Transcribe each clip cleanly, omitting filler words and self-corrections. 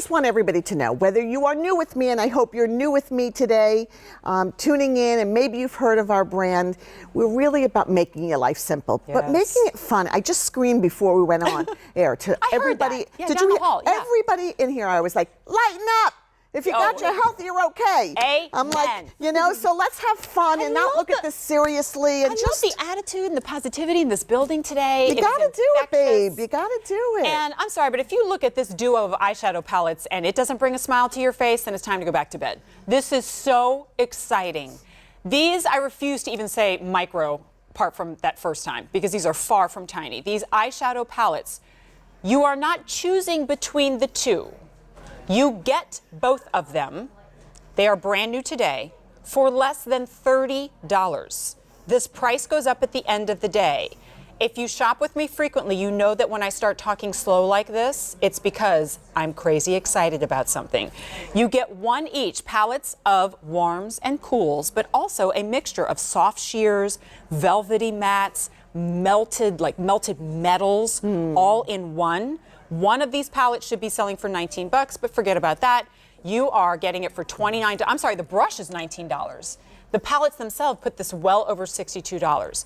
just want everybody to know, whether you are new with me, and I hope you're new with me today, tuning in, and maybe you've heard of our brand, we're really about making your life simple, but making it fun. I just screamed before we went on air to everybody. Heard that. Yeah, down the hall. Yeah. Everybody in here, I was like, lighten up. If you got your health, you're okay. Amen. I'm like, so let's have fun and not look at this seriously. And just the attitude and the positivity in this building today. You gotta do it, babe. You gotta do it. And I'm sorry, but if you look at this duo of eyeshadow palettes and it doesn't bring a smile to your face, then it's time to go back to bed. This is so exciting. These, I refuse to even say micro, apart from that first time, because these are far from tiny. These eyeshadow palettes, you are not choosing between the two. You get both of them. They are brand new today for less than $30. This price goes up at the end of the day. If you shop with me frequently, you know that when I start talking slow like this, it's because I'm crazy excited about something. You get one each, palettes of warms and cools, but also a mixture of soft sheers, velvety mattes, melted metals, all in one. One of these palettes should be selling for $19, but forget about that. You are getting it for $29. I'm sorry, the brush is $19. The palettes themselves put this well over $62.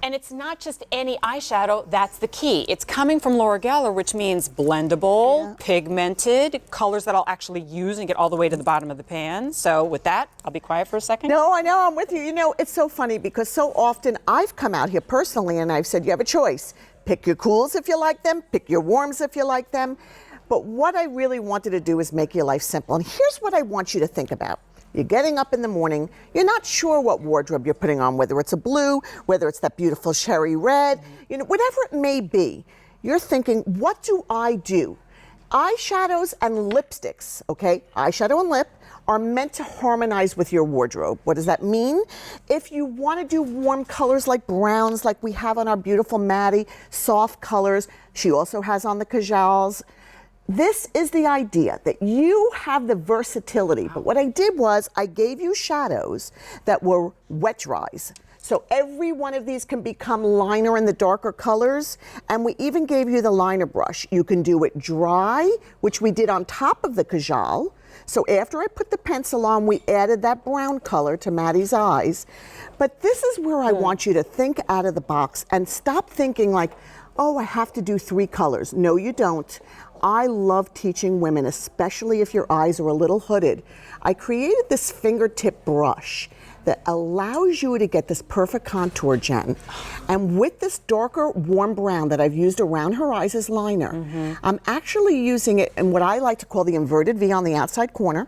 And it's not just any eyeshadow, that's the key. It's coming from Laura Geller, which means blendable, pigmented, colors that I'll actually use and get all the way to the bottom of the pan. So with that, I'll be quiet for a second. No, I know, I'm with you. You know, it's so funny because so often I've come out here personally and I've said, you have a choice. Pick your cools if you like them, pick your warms if you like them. But what I really wanted to do is make your life simple. And here's what I want you to think about. You're getting up in the morning, you're not sure what wardrobe you're putting on, whether it's a blue, whether it's that beautiful cherry red, whatever it may be. You're thinking, what do I do? Eyeshadows and lipsticks, okay? Eyeshadow and lip are meant to harmonize with your wardrobe. What does that mean? If you want to do warm colors like browns, like we have on our beautiful Maddie, soft colors, she also has on the Kajals. This is the idea that you have the versatility. But what I did was I gave you shadows that were wet dries. So every one of these can become liner in the darker colors. And we even gave you the liner brush. You can do it dry, which we did on top of the Kajal. So after I put the pencil on, we added that brown color to Maddie's eyes. But this is where I want you to think out of the box and stop thinking like, oh, I have to do 3 colors. No, you don't. I love teaching women, especially if your eyes are a little hooded. I created this fingertip brush that allows you to get this perfect contour, Jen. And with this darker warm brown that I've used around her eyes as liner, I'm actually using it in what I like to call the inverted V on the outside corner.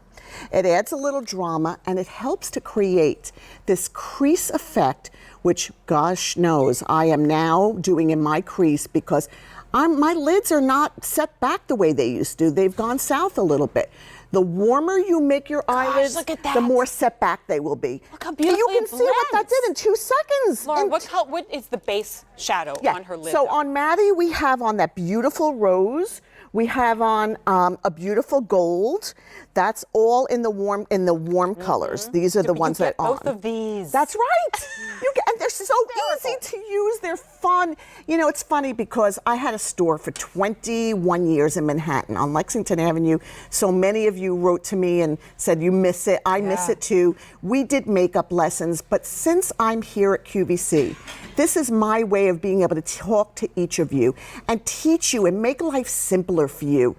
It adds a little drama and it helps to create this crease effect, which gosh knows I am now doing in my crease because my lids are not set back the way they used to. They've gone south a little bit. The warmer you make your eyelids, the more set back they will be. Look how beautifully you can see what that did in 2 seconds. Laura, what is the base shadow on her lid? So on Maddie, we have on that beautiful rose. We have on a beautiful gold. That's all in the warm colors. These are the ones that are on. Both of these. That's right. And they're so easy to use. They're fun. You know, it's funny because I had a store for 21 years in Manhattan on Lexington Avenue. So many of you wrote to me and said you miss it. I miss it too. We did makeup lessons, but since I'm here at QVC, this is my way of being able to talk to each of you and teach you and make life simpler for you.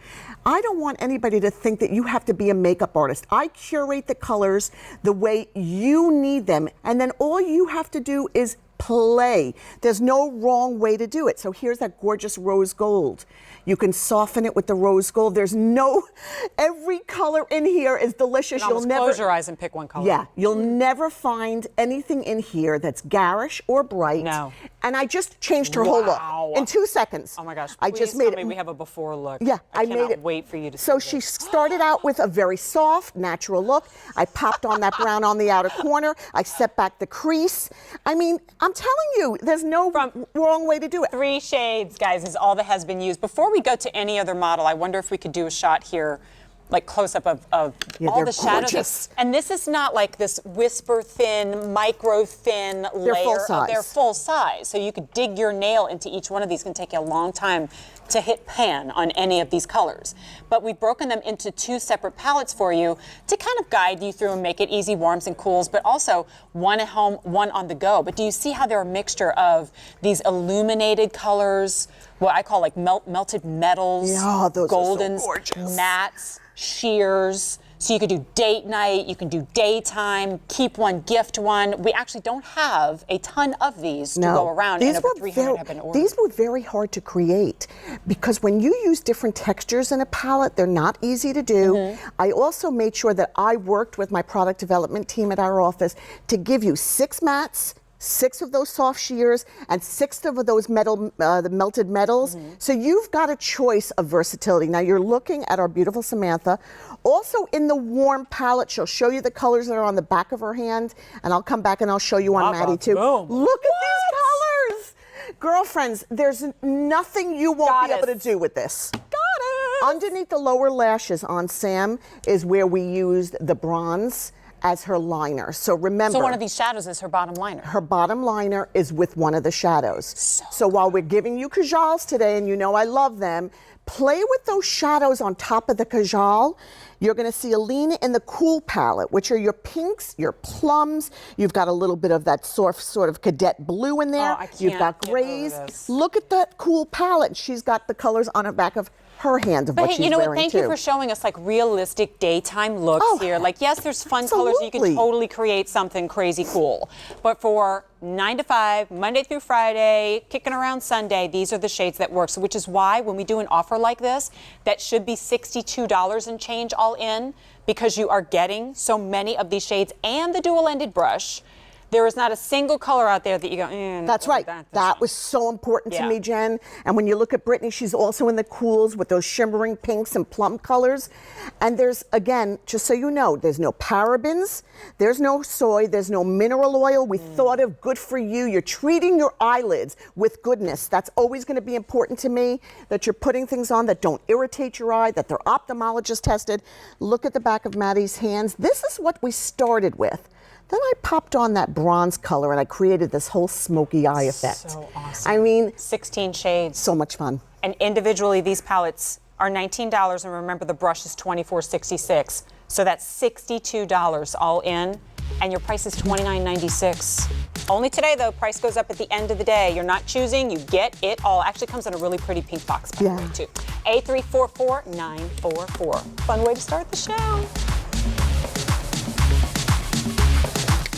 I don't want anybody to think that you have to be a makeup artist. I curate the colors the way you need them, and then all you have to do is play. There's no wrong way to do it. So here's that gorgeous rose gold. You can soften it with the rose gold. Every color in here is delicious. You'll never close your eyes and pick one color. Yeah, you'll never find anything in here that's garish or bright. No. And I just changed her whole look in 2 seconds. Oh my gosh! I just made it. We have a before look. Yeah, I made it. Wait for you to. So she started out with a very soft, natural look. I popped on that brown on the outer corner. I set back the crease. I mean, I'm telling you, there's no wrong way to do it. 3 shades, guys, is all that has been used. Before we go to any other model, I wonder if we could do a shot here, like close-up of all the shadows. Gorgeous. And this is not like this whisper thin, micro thin layer. They're full size. They're full size. So you could dig your nail into each one of these. It's going to take you a long time to hit pan on any of these colors. But we've broken them into 2 separate palettes for you to kind of guide you through and make it easy, warms and cools, but also one at home, one on the go. But do you see how they're a mixture of these illuminated colors, what I call like melted metals, Yeah, those goldens, are so gorgeous. mattes, sheers. So you could do date night, you can do daytime, keep one, gift one. We actually don't have a ton of these to go around, and over 300 have been ordered. These were very hard to create because when you use different textures in a palette, they're not easy to do. I also made sure that I worked with my product development team at our office to give you 6 mattes, 6 of those soft sheers, and 6 of those the melted metals. So you've got a choice of versatility. Now you're looking at our beautiful Samantha. Also in the warm palette, she'll show you the colors that are on the back of her hand, and I'll come back and I'll show you on Maddie too. Boom. Look at these colors! Girlfriends, there's nothing you won't be able to do with this. Got it! Underneath the lower lashes on Sam is where we used the bronze as her liner. So remember. So one of these shadows is her bottom liner. Her bottom liner is with one of the shadows. So while we're giving you kajals today, and you know I love them, play with those shadows on top of the kajal. You're going to see Alina in the Cool palette, which are your pinks, your plums. You've got a little bit of that soft sort of cadet blue in there. Oh, I can't You've got get over grays. this. Look at that Cool palette. She's got the colors on the back of her hand of But what hey, she's you know wearing what? Thank too. you for showing us like realistic daytime looks here. Like, yes, there's fun colors. You can Absolutely. totally create something crazy cool. But for 9 to 5, Monday through Friday, kicking around Sunday, these are the shades that work. So which is why when we do an offer like this, that should be $62 and change all in, because you are getting so many of these shades and the dual-ended brush. There is not a single color out there that you go, That's right. That was so important to me, Jen. And when you look at Brittany, she's also in the cools with those shimmering pinks and plum colors. And there's, again, just so you know, there's no parabens, there's no soy, there's no mineral oil. We thought of good for you. You're treating your eyelids with goodness. That's always going to be important to me, that you're putting things on that don't irritate your eye, that they're ophthalmologist tested. Look at the back of Maddie's hands. This is what we started with. Then I popped on that bronze color and I created this whole smoky eye effect. So awesome. I mean, 16 shades. so much fun. And individually, these palettes are $19, and remember the brush is $24.66. So that's $62 all in, and your price is $29.96. Only today, though. Price goes up at the end of the day. You're not choosing. You get it all. Actually comes in a really pretty pink box, by the way, too. A344944. Fun way to start the show.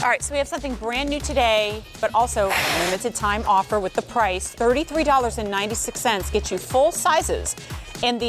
All right, so we have something brand new today, but also a limited time offer with the price. $33.96 gets you full sizes in the